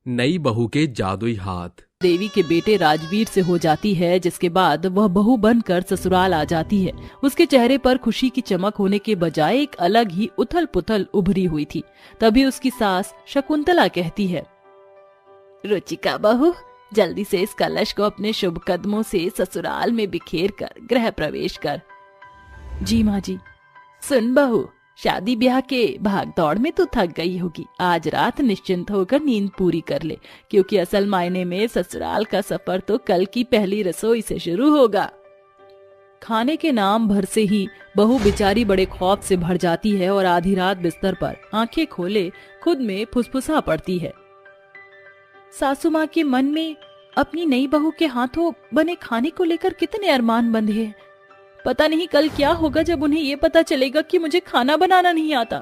नई बहू के जादुई हाथ। देवी के बेटे राजवीर से हो जाती है, जिसके बाद वह बहू बनकर ससुराल आ जाती है। उसके चेहरे पर खुशी की चमक होने के बजाय एक अलग ही उथल पुथल उभरी हुई थी। तभी उसकी सास शकुंतला कहती है, रुचिका बहू, जल्दी से इस कलश को अपने शुभ कदमों से ससुराल में बिखेर कर गृह प्रवेश कर। जी माँ जी। सुन बहू, शादी ब्याह के भाग दौड़ में तू थक गई होगी। आज रात निश्चिंत होकर नींद पूरी कर ले, क्योंकि असल मायने में ससुराल का सफर तो कल की पहली रसोई से शुरू होगा। खाने के नाम भर से ही बहू बेचारी बड़े खौफ से भर जाती है और आधी रात बिस्तर पर आंखें खोले खुद में फुसफुसा पड़ती है। सासू माँ के मन में अपनी नई बहू के हाथों बने खाने को लेकर कितने अरमान बंधे हैं। पता नहीं कल क्या होगा जब उन्हें ये पता चलेगा कि मुझे खाना बनाना नहीं आता।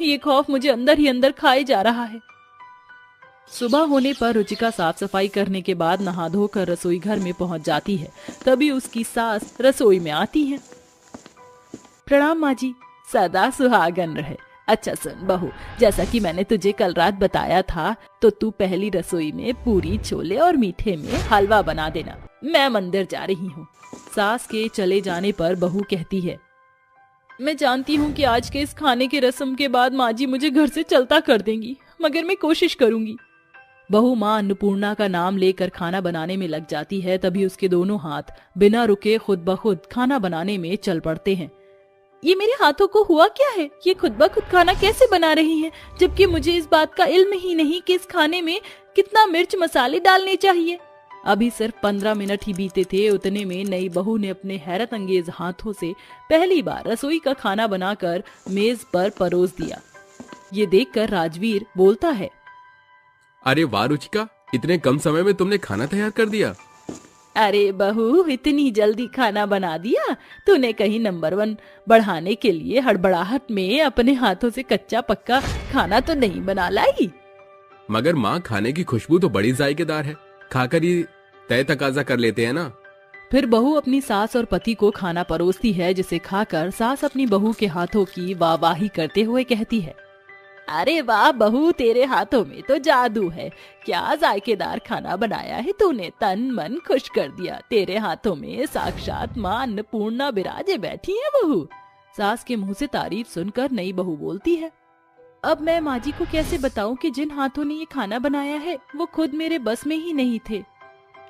ये खौफ मुझे अंदर ही अंदर खाए जा रहा है। सुबह होने पर रुचिका साफ सफाई करने के बाद नहा धोकर रसोई घर में पहुंच जाती है। तभी उसकी सास रसोई में आती है। प्रणाम माँ जी, सदा सुहागन रहे। अच्छा सुन बहू, जैसा कि मैंने तुझे कल रात बताया था, तो तू पहली रसोई में पूरी, छोले और मीठे में हलवा बना देना। मैं मंदिर जा रही हूँ। सास के चले जाने पर बहू कहती है, मैं जानती हूँ कि आज के इस खाने के रस्म के बाद माँ जी मुझे घर से चलता कर देंगी, मगर मैं कोशिश करूंगी। बहू माँ अन्नपूर्णा का नाम लेकर खाना बनाने में लग जाती है। तभी उसके दोनों हाथ बिना रुके खुद ब खुद खाना बनाने में चल पड़ते हैं। ये मेरे हाथों को हुआ क्या है? ये खुद ब खुद खाना कैसे बना रही हैं, जबकि मुझे इस बात का इल्म ही नहीं कि इस खाने में कितना मिर्च मसाले डालने चाहिए। अभी सिर्फ 15 मिनट ही बीते थे, उतने में नई बहू ने अपने हैरत अंगेज हाथों से पहली बार रसोई का खाना बनाकर मेज पर परोस दिया। ये देखकर राजवीर बोलता है, अरे वाह रुचिका, इतने कम समय में तुमने खाना तैयार कर दिया। अरे बहू, इतनी जल्दी खाना बना दिया? तूने कहीं नंबर 1 बढ़ाने के लिए हड़बड़ाहट में अपने हाथों से कच्चा पक्का खाना तो नहीं बना लाई? मगर माँ, खाने की खुशबू तो बड़ी जायकेदार है, खाकर ही तय तकाजा कर लेते हैं ना। फिर बहू अपनी सास और पति को खाना परोसती है, जिसे खाकर सास अपनी बहू के हाथों की वाहवाही करते हुए कहती है, अरे वाह बहू, तेरे हाथों में तो जादू है। क्या जायकेदार खाना बनाया है तूने, तन मन खुश कर दिया। तेरे हाथों में साक्षात माँ अन्नपूर्णा बिराजे बैठी है बहू। सास के मुंह से तारीफ सुनकर नई बहू बोलती है, अब मैं माँ जी को कैसे बताऊं कि जिन हाथों ने ये खाना बनाया है वो खुद मेरे बस में ही नहीं थे।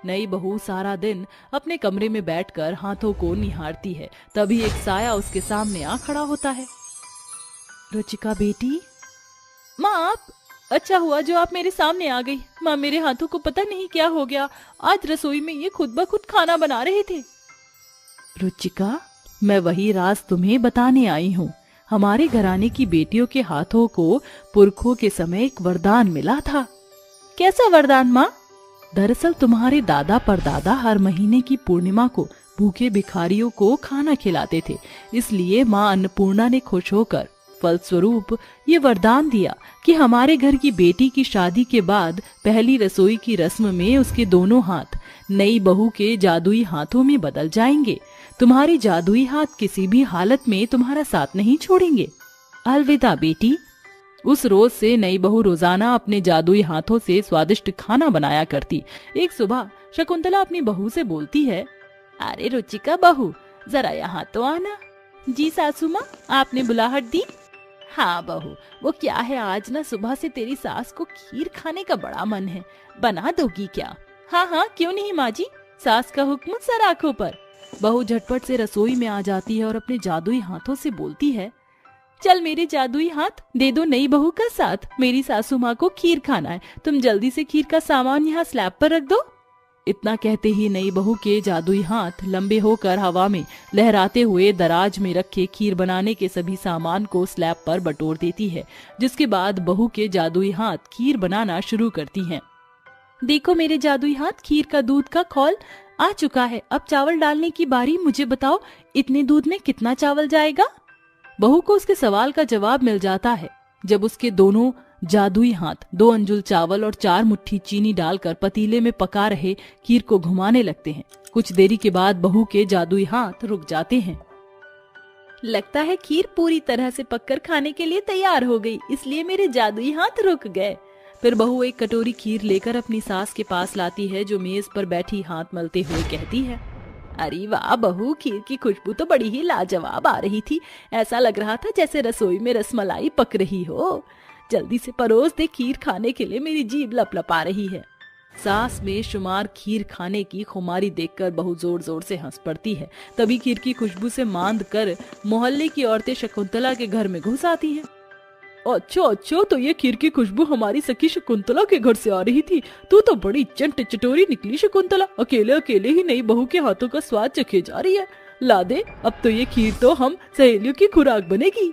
नई बहू सारा दिन अपने कमरे में बैठकर हाथों को निहारती है। तभी एक साया उसके सामने आ खड़ा होता है। रुचिका बेटी। माँ आप? अच्छा हुआ जो आप मेरे सामने आ गई। माँ, मेरे हाथों को पता नहीं क्या हो गया, आज रसोई में ये खुद ब खुद खाना बना रहे थे। रुचिका, मैं वही राज तुम्हें बताने आई हूँ। हमारे घराने की बेटियों के हाथों को पुरखों के समय एक वरदान मिला था। कैसा वरदान माँ? दरअसल तुम्हारे दादा परदादा हर महीने की पूर्णिमा को भूखे भिखारियों को खाना खिलाते थे। इसलिए माँ अन्नपूर्णा ने खुश होकर फलस्वरूप ये वरदान दिया कि हमारे घर की बेटी की शादी के बाद पहली रसोई की रस्म में उसके दोनों हाथ नई बहू के जादुई हाथों में बदल जाएंगे। तुम्हारे जादुई हाथ किसी भी हालत में तुम्हारा साथ नहीं छोड़ेंगे। अलविदा बेटी। उस रोज से नई बहू रोजाना अपने जादुई हाथों से स्वादिष्ट खाना बनाया करती। एक सुबह शकुंतला अपनी बहू से बोलती है, अरे रुचिका बहू, जरा यहाँ तो आना। जी सासू माँ, आपने बुलाहट दी? हाँ बहू, वो क्या है, आज ना सुबह से तेरी सास को खीर खाने का बड़ा मन है, बना दोगी क्या? हाँ हाँ, क्यों नहीं माँ जी, सास का हुक्म सर आंखों पर। बहू झटपट से रसोई में आ जाती है और अपने जादुई हाथों से बोलती है, चल मेरे जादुई हाथ, दे दो नई बहू का साथ। मेरी सासू माँ को खीर खाना है, तुम जल्दी से खीर का सामान यहाँ स्लैब पर रख दो। इतना कहते ही नई बहू के जादुई हाथ लंबे होकर हवा में लहराते हुए दराज में रखे खीर बनाने के सभी सामान को स्लैब पर बटोर देती है, जिसके बाद बहू के जादुई हाथ खीर बनाना शुरू करती हैं। देखो मेरे जादुई हाथ, खीर का दूध का खौल आ चुका है। अब चावल डालने की बारी। मुझे बताओ, इतने दूध में कितना चावल जाएगा? बहू को उसके सवाल का जवाब मिल जाता है जब उसके दोनों जादुई हाथ 2 अंजुल चावल और 4 मुट्ठी चीनी डालकर पतीले में पका रहे खीर को घुमाने लगते हैं। कुछ देरी के बाद बहू के जादुई हाथ रुक जाते हैं। लगता है खीर पूरी तरह से पककर खाने के लिए तैयार हो गई, इसलिए मेरे जादुई हाथ रुक गए। फिर बहू एक कटोरी खीर लेकर अपनी सास के पास लाती है, जो मेज पर बैठी हाथ मलते हुए कहती है, अरे वाह बहू, खीर की खुशबू तो बड़ी ही लाजवाब आ रही थी। ऐसा लग रहा था जैसे रसोई में रसमलाई पक रही हो। जल्दी से परोस दे, खीर खाने के लिए मेरी जीभ लपलपा रही है। सास में शुमार खीर खाने की खुमारी देखकर बहू जोर जोर से हंस पड़ती है। तभी खीर की खुशबू से मांद कर मोहल्ले की औरतें शकुंतला के घर में घुस आती हैं। अच्छा, तो ये खीर की खुशबू हमारी सखी शकुंतला के घर से आ रही थी। तू तो बड़ी चंट चटोरी निकली शकुंतला, अकेले अकेले ही नई बहू के हाथों का स्वाद चखे जा रही है। ला दे, अब तो ये खीर तो हम सहेलियों की खुराक बनेगी।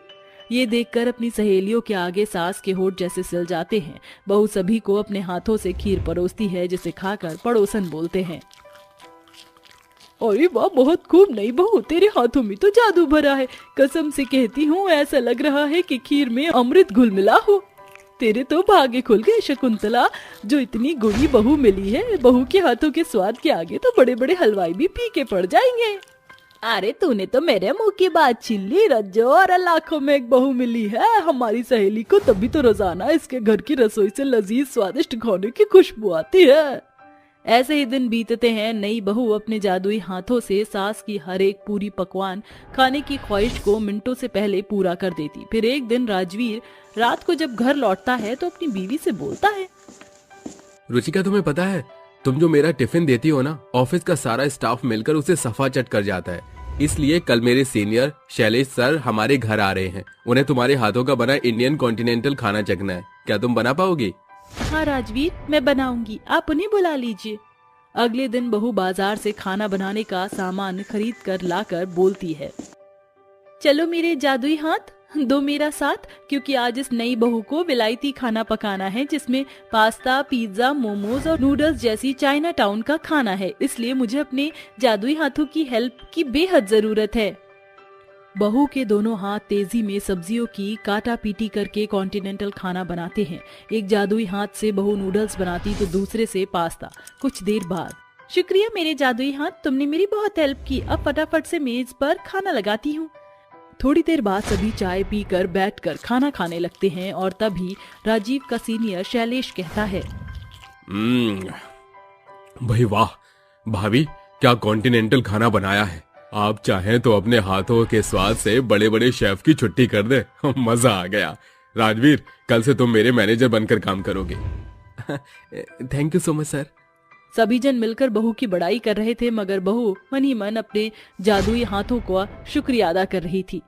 ये देखकर अपनी सहेलियों के आगे सास के होठ जैसे सिल जाते हैं। बहू सभी को अपने हाथों से खीर परोसती है, जिसे खाकर पड़ोसन बोलते हैं, अरे वाह, बहुत खूब नई बहू, तेरे हाथों में तो जादू भरा है। कसम से कहती हूँ, ऐसा लग रहा है कि खीर में अमृत घुल मिला हो। तेरे तो भागे खुल गए शकुंतला, जो इतनी गुणी बहू मिली है। बहू के हाथों के स्वाद के आगे तो बड़े बड़े हलवाई भी फीके पड़ जाएंगे। अरे तूने तो मेरे मुंह की बात छीन ली रज्जो, और लाखों में एक बहू मिली है हमारी सहेली को, तभी तो रोजाना इसके घर की रसोई से लजीज स्वादिष्ट खाने की खुशबू आती है। ऐसे ही दिन बीतते हैं। नई बहू अपने जादुई हाथों से सास की हर एक पूरी पकवान खाने की ख्वाहिश को मिनटों से पहले पूरा कर देती। फिर एक दिन राजवीर रात को जब घर लौटता है तो अपनी बीवी से बोलता है, रुचिका, तुम्हें पता है, तुम जो मेरा टिफिन देती हो ना, ऑफिस का सारा स्टाफ मिलकर उसे सफा चट कर जाता है। इसलिए कल मेरे सीनियर शैलेश सर हमारे घर आ रहे हैं। उन्हें तुम्हारे हाथों का बना इंडियन कॉन्टिनेंटल खाना चखना है। क्या तुम बना पाओगी? हाँ राजवीर, मैं बनाऊंगी, आप उन्हें बुला लीजिए। अगले दिन बहू बाजार से खाना बनाने का सामान खरीद कर लाकर बोलती है, चलो मेरे जादुई हाथ, दो मेरा साथ, क्योंकि आज इस नई बहू को विलायती खाना पकाना है, जिसमें पास्ता, पिज्जा, मोमोज और नूडल्स जैसी चाइना टाउन का खाना है। इसलिए मुझे अपने जादुई हाथों की हेल्प की बेहद जरूरत है। बहू के दोनों हाथ तेजी में सब्जियों की काटा पीटी करके कॉन्टिनेंटल खाना बनाते हैं। एक जादुई हाथ से बहू नूडल्स बनाती तो दूसरे से पास्ता। कुछ देर बाद, शुक्रिया मेरे जादुई हाथ, तुमने मेरी बहुत हेल्प की। अब फटाफट से मेज पर खाना लगाती हूँ। थोड़ी देर बाद सभी चाय पीकर बैठकर खाना खाने लगते हैं और तभी राजीव का सीनियर शैलेश कहता है, भाई वाह भाभी, क्या कॉन्टिनेंटल खाना बनाया है। आप चाहें तो अपने हाथों के स्वाद से बड़े बड़े शेफ की छुट्टी कर दे। मजा आ गया। राजवीर, कल से तुम मेरे मैनेजर बनकर काम करोगे। Thank you so much sir. सभी जन मिलकर बहू की बड़ाई कर रहे थे, मगर बहू मन ही मन अपने जादुई हाथों का शुक्रिया अदा कर रही थी।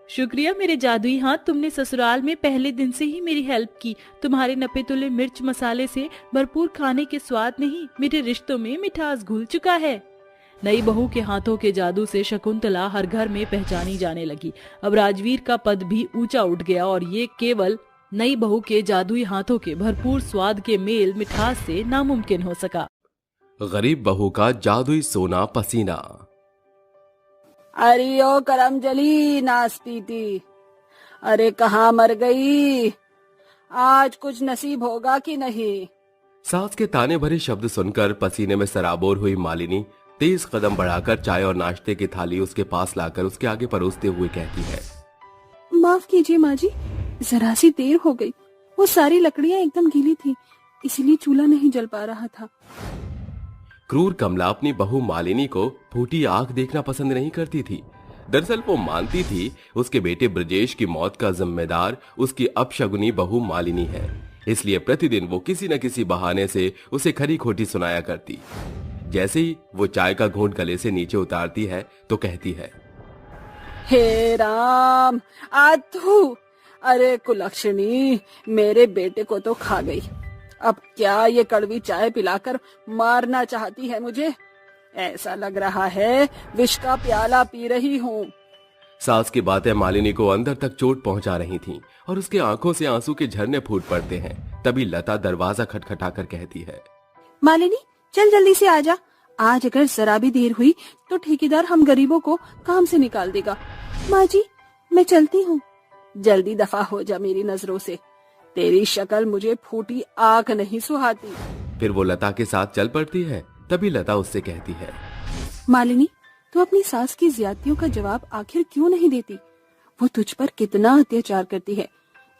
शुक्रिया मेरे जादुई हाथ, तुमने ससुराल में पहले दिन से ही मेरी हेल्प की। तुम्हारे नपे तुले मिर्च मसाले से भरपूर खाने के स्वाद ने ही मेरे रिश्तों में मिठास घुल चुका है। नई बहू के हाथों के जादू से शकुंतला हर घर में पहचानी जाने लगी। अब राजवीर का पद भी ऊंचा उठ गया और ये केवल नई बहू के जादुई हाथों के भरपूर स्वाद के मेल मिठास से नामुमकिन हो सका। गरीब बहू का जादुई सोना पसीना। अरे ओ करमजली नास पीती, अरे कहाँ मर गई, आज कुछ नसीब होगा कि नहीं। सास के ताने भरे शब्द सुनकर पसीने में सराबोर हुई मालिनी तेज कदम बढ़ाकर चाय और नाश्ते की थाली उसके पास लाकर उसके आगे परोसते हुए कहती है, माफ कीजिए माँ जी, जरा सी देर हो गई। वो सारी लकड़ियाँ एकदम गीली थी, इसलिए चूल्हा नहीं जल पा रहा था। क्रूर कमला अपनी बहू मालिनी को फूटी आंख देखना पसंद नहीं करती थी। दरअसल वो मानती थी उसके बेटे ब्रजेश की मौत का जिम्मेदार उसकी अपशगुनी बहू मालिनी है। इसलिए प्रतिदिन वो किसी न किसी बहाने से उसे खरी खोटी सुनाया करती। जैसे ही वो चाय का घूंट गले से नीचे उतारती है तो कहती है, हे राम, आज तू, अरे कुलक्षणी, मेरे बेटे को तो खा गई। अब क्या ये कड़वी चाय पिलाकर मारना चाहती है मुझे? ऐसा लग रहा है विष का प्याला पी रही हूँ। सास की बातें मालिनी को अंदर तक चोट पहुंचा रही थीं और उसके आंखों से आंसू के झरने फूट पड़ते हैं। तभी लता दरवाजा खटखटाकर कहती है, मालिनी, चल जल्दी से आजा। आज अगर जरा भी देर हुई तो ठेकेदार हम गरीबों को काम से निकाल देगा। माँ जी, मैं चलती हूँ। जल्दी दफा हो जा मेरी नजरों से, तेरी शक्ल मुझे फूटी आंख नहीं सुहाती। फिर वो लता के साथ चल पड़ती है। तभी लता उससे कहती है, मालिनी, तू अपनी सास की ज्यादतियों का जवाब आखिर क्यों नहीं देती? वो तुझ पर कितना अत्याचार करती है।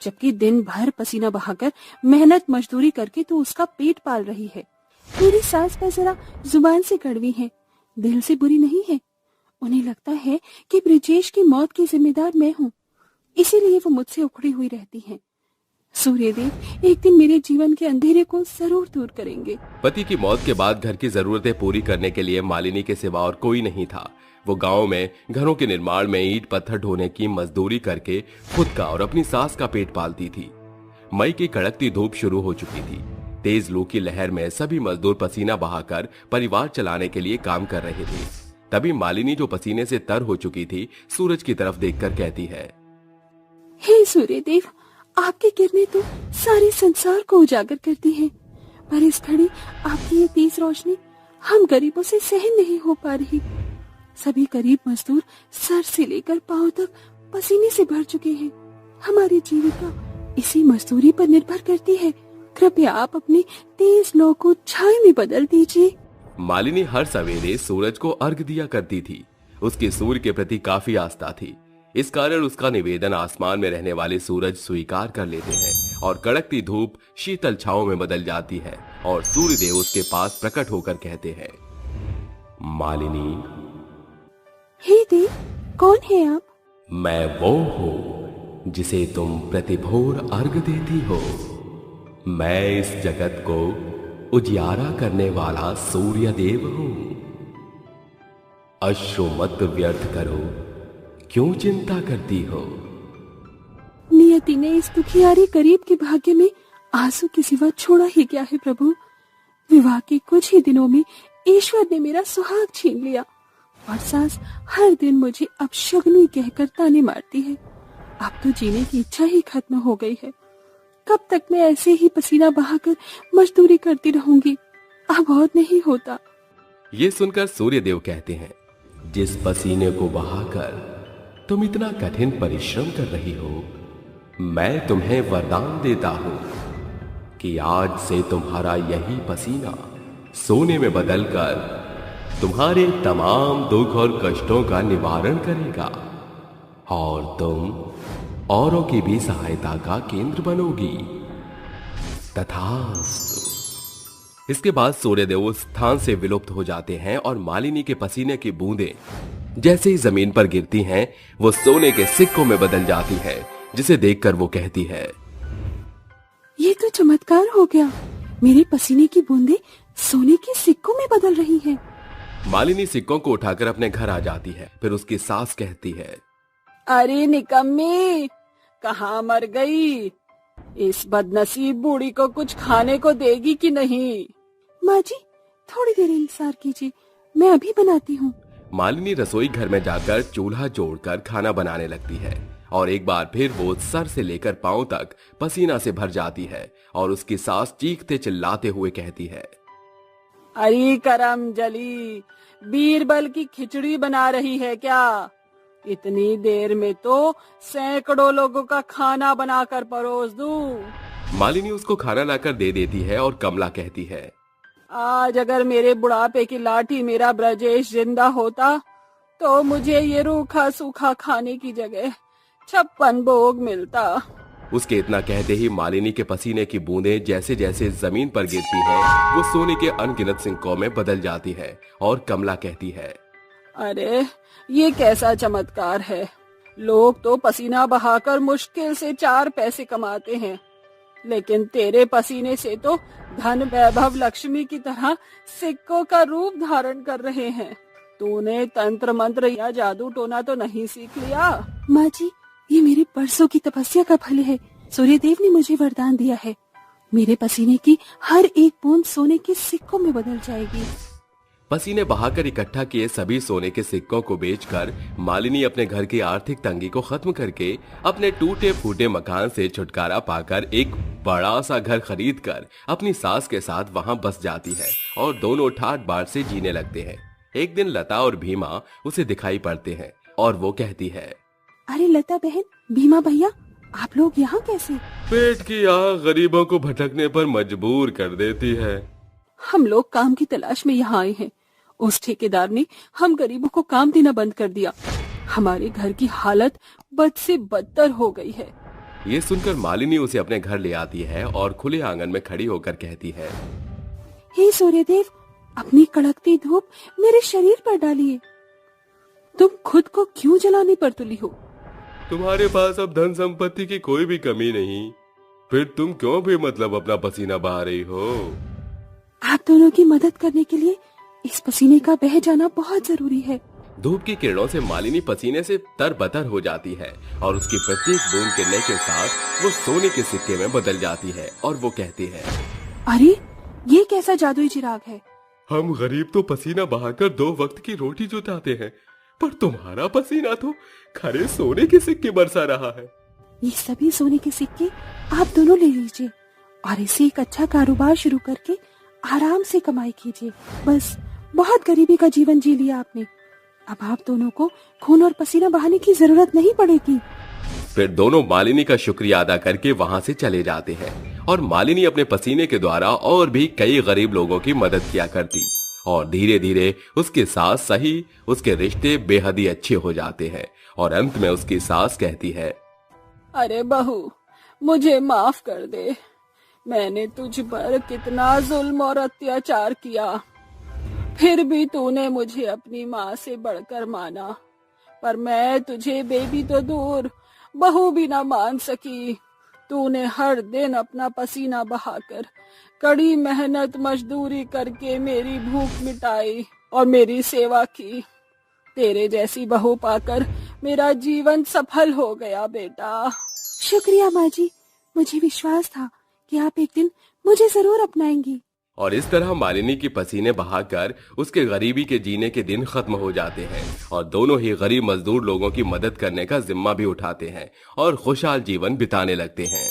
जबकि दिन भर पसीना बहाकर मेहनत मजदूरी करके तू उसका पेट पाल रही है। मेरी सास पर जरा जुबान से कड़वी है, दिल से बुरी नहीं है। उन्हें लगता है कि ब्रिजेश की मौत की जिम्मेदार मैं हूँ, इसीलिए वो मुझसे उखड़ी हुई रहती हैं। सूर्यदेव एक दिन मेरे जीवन के अंधेरे को जरूर दूर करेंगे। पति की मौत के बाद घर की जरूरतें पूरी करने के लिए मालिनी के सिवा और कोई नहीं था। वो गांव में घरों के निर्माण में ईंट पत्थर ढोने की मजदूरी करके खुद का और अपनी सास का पेट पालती थी। मई की कड़कती धूप शुरू हो चुकी थी। तेज लू की लहर में सभी मजदूर पसीना बहाकर परिवार चलाने के लिए काम कर रहे थे। तभी मालिनी, जो पसीने से तर हो चुकी थी, सूरज की तरफ देखकर कहती है, हे सूर्यदेव, आपकी किरणें तो सारे संसार को उजागर करती हैं, पर इस घड़ी आपकी ये तेज रोशनी हम गरीबों से सहन नहीं हो पा रही। सभी गरीब मजदूर सर से लेकर पांव तक पसीने से भर चुके हैं। हमारी जीविका इसी मजदूरी पर निर्भर करती है। कृपया आप अपनी तेज लौ को छाया में बदल दीजिए। मालिनी हर सवेरे सूरज को अर्घ दिया करती थी। उसकी सूर्य के प्रति काफी आस्था थी। इस कारण उसका निवेदन आसमान में रहने वाले सूरज स्वीकार कर लेते हैं और कड़कती धूप शीतल छाओं में बदल जाती है और सूर्य देव उसके पास प्रकट होकर कहते हैं, मालिनी, हे देव, कौन है आप? मैं वो हूँ जिसे तुम प्रतिभोर अर्घ देती हो। मैं इस जगत को उजियारा करने वाला सूर्य देव हूँ। अश्रु मत व्यर्थ करो, क्यों चिंता करती हो? नियति ने इस दुखियारी गरीब के भाग्य में आंसू के सिवा छोड़ा ही क्या है प्रभु। विवाह के कुछ ही दिनों में ईश्वर ने मेरा सुहाग छीन लिया और सास हर दिन मुझे अपशगुनी कहकर ताने मारती है। अब तो जीने की इच्छा ही खत्म हो गई है। कब तक मैं ऐसे ही पसीना बहाकर मजदूरी करती रहूंगी? अब और नहीं होता। ये सुनकर सूर्यदेव कहते हैं, जिस पसीने को बहाकर तुम इतना कठिन परिश्रम कर रही हो, मैं तुम्हें वरदान देता हूं कि आज से तुम्हारा यही पसीना सोने में बदलकर तुम्हारे तमाम दुख और कष्टों का निवारण करेगा और तुम औरों की भी सहायता का केंद्र बनोगी। तथास्तु। इसके बाद सूर्यदेव उस स्थान से विलुप्त हो जाते हैं और मालिनी के पसीने की बूंदें जैसे ही जमीन पर गिरती हैं, वो सोने के सिक्कों में बदल जाती है, जिसे देखकर वो कहती है, ये तो चमत्कार हो गया। मेरे पसीने की बूंदें सोने के सिक्कों में बदल रही हैं। मालिनी सिक्कों को उठाकर अपने घर आ जाती है। फिर उसकी सास कहती है, अरे निकम्मी, कहाँ मर गई? इस बदनसीब बूढ़ी को कुछ खाने को देगी कि नहीं? माँ जी, थोड़ी देर इंतजार कीजिए, मैं अभी बनाती हूँ। मालिनी रसोई घर में जाकर चूल्हा जोड़कर खाना बनाने लगती है और एक बार फिर वो सर से लेकर पांव तक पसीना से भर जाती है और उसकी सास चीखते चिल्लाते हुए कहती है, अरे करम जली, बीरबल की खिचड़ी बना रही है क्या? इतनी देर में तो सैकड़ों लोगों का खाना बनाकर परोस दूं। मालिनी उसको खाना लाकर दे देती है और कमला कहती है, आज अगर मेरे बुढ़ापे की लाठी मेरा ब्रजेश जिंदा होता तो मुझे ये रूखा सूखा खाने की जगह 56 भोग मिलता। उसके इतना कहते ही मालिनी के पसीने की बूंदें जैसे जैसे जमीन पर गिरती हैं, वो सोने के अनगिनत सिक्कों में बदल जाती है और कमला कहती है, अरे ये कैसा चमत्कार है। लोग तो पसीना बहाकर मुश्किल से 4 पैसे कमाते हैं, लेकिन तेरे पसीने से तो धन वैभव लक्ष्मी की तरह सिक्कों का रूप धारण कर रहे हैं। तूने तंत्र मंत्र या जादू टोना तो नहीं सीख लिया? माँ जी, ये मेरे बरसों की तपस्या का फल है। सूर्यदेव ने मुझे वरदान दिया है, मेरे पसीने की हर एक बूंद सोने के सिक्कों में बदल जाएगी। पसीने बहाकर इकट्ठा किए सभी सोने के सिक्कों को बेचकर मालिनी अपने घर की आर्थिक तंगी को खत्म करके अपने टूटे फूटे मकान से छुटकारा पाकर एक बड़ा सा घर खरीदकर अपनी सास के साथ वहां बस जाती है और दोनों ठाट बाट से जीने लगते हैं। एक दिन लता और भीमा उसे दिखाई पड़ते हैं और वो कहती है, अरे लता बहन, भीमा भैया, आप लोग यहाँ कैसे? पेट की आग गरीबों को भटकने पर मजबूर कर देती है। हम लोग काम की तलाश में यहाँ आए हैं। उस ठेकेदार ने हम गरीबों को काम देना बंद कर दिया। हमारे घर की हालत बद से बदतर हो गई है। ये सुनकर मालिनी उसे अपने घर ले आती है और खुले आंगन में खड़ी होकर कहती है, हे सूर्यदेव, अपनी कड़कती धूप मेरे शरीर पर डालिए। तुम खुद को क्यों जलाने पर तुली हो? तुम्हारे पास अब धन संपत्ति की कोई भी कमी नहीं, फिर तुम क्यों भी मतलब अपना पसीना बहा रही हो? आप दोनों की मदद करने के लिए इस पसीने का बह जाना बहुत जरूरी है। धूप की किरणों से मालिनी पसीने से तरबतर हो जाती है और उसकी प्रत्येक बूंद गिरने के साथ वो सोने के सिक्के में बदल जाती है और वो कहती है, अरे ये कैसा जादुई चिराग है? हम गरीब तो पसीना बहाकर 2 वक्त की रोटी जुटाते हैं, पर तुम्हारा पसीना तो खरे सोने के सिक्के बरसा रहा है। ये सभी सोने के सिक्के आप दोनों ले लीजिए और इसे एक अच्छा कारोबार शुरू करके आराम से कमाई कीजिए। बस बहुत गरीबी का जीवन जी लिया आपने, अब आप दोनों को खून और पसीना बहाने की जरूरत नहीं पड़ेगी। फिर दोनों मालिनी का शुक्रिया अदा करके वहां से चले जाते हैं और मालिनी अपने पसीने के द्वारा और भी कई गरीब लोगों की मदद किया करती और धीरे धीरे उसके सास सही उसके रिश्ते बेहद ही अच्छे हो जाते हैं और अंत में उसकी सास कहती है, अरे बहू, मुझे माफ कर दे, मैंने तुझ पर कितना जुल्म और अत्याचार किया, फिर भी तूने मुझे अपनी माँ से बढ़कर माना, पर मैं तुझे बेबी तो दूर बहू भी ना मान सकी। तूने हर दिन अपना पसीना बहाकर कड़ी मेहनत मजदूरी करके मेरी भूख मिटाई और मेरी सेवा की। तेरे जैसी बहू पाकर मेरा जीवन सफल हो गया बेटा। शुक्रिया माँ जी, मुझे विश्वास था कि आप एक दिन मुझे जरूर अपनाएंगी। और इस तरह मालिनी की पसीने बहाकर उसके गरीबी के जीने के दिन खत्म हो जाते हैं और दोनों ही गरीब मजदूर लोगों की मदद करने का जिम्मा भी उठाते हैं और खुशहाल जीवन बिताने लगते हैं।